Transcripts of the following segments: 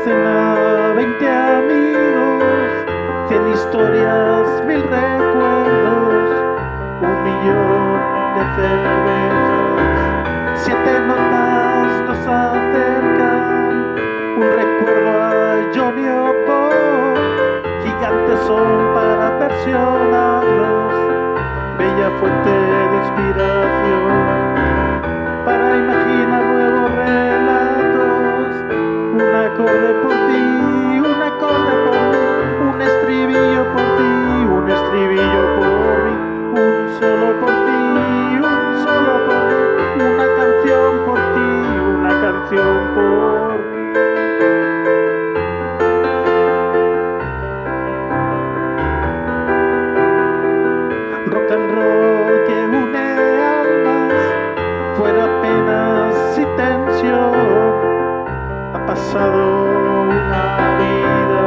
cena, 20 amigos, 100 historias, 1000 recuerdos, 1.000.000 de cervezas, 7 notas nos acercan, un recuerdo a Johnny o Paul, gigantes son para versionarlos, bella fuente de inspiración, para imaginar nuevos relatos, un acorde por ti, un acorde por mí, un estribillo por ti, un estribillo por mí, un solo por ti, un solo por mí, una canción por ti, una canción por mí. Rock and roll que une almas, fuera penas y tensión. Ha pasado una vida,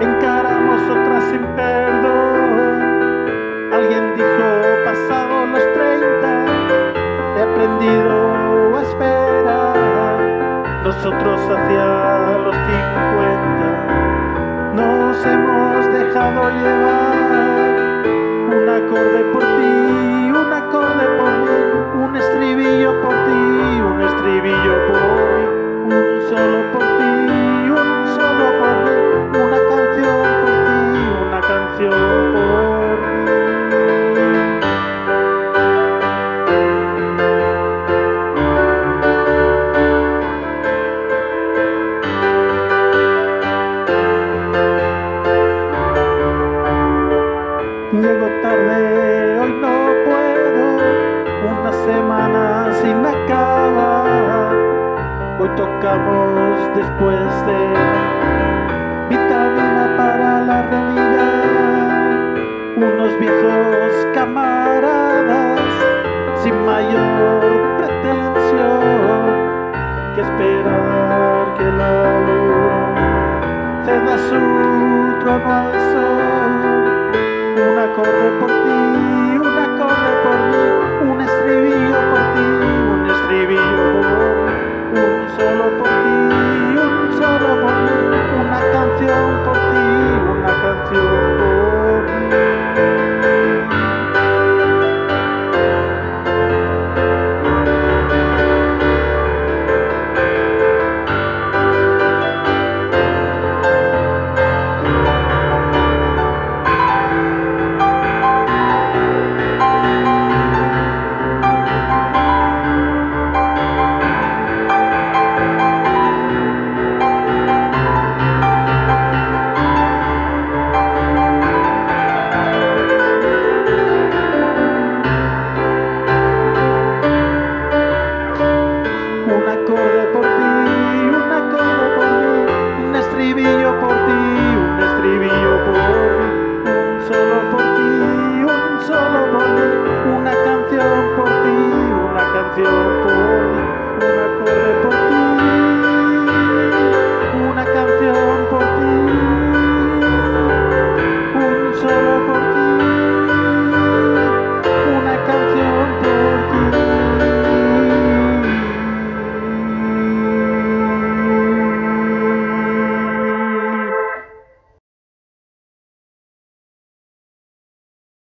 encaramos otra sin perdón. Alguien dijo, pasado los 30, he aprendido a esperar. Nosotros hacia los 50 nos hemos dejado llevar. Un acorde por ti, un acorde por mí, un estribillo por ti, un estribillo por mí, un solo por ti, un solo por mí, una canción por ti, una canción por mí. Llego tarde, hoy no puedo, una semana sin acabar. Hoy tocamos después de vitamina para la realidad. Unos viejos camaradas sin mayor pretensión que esperar que la luna ceda su trono al sol. Un acorde por ti, un acorde por mí, un estribillo por ti, un estribillo por mí, un solo por ti, un solo por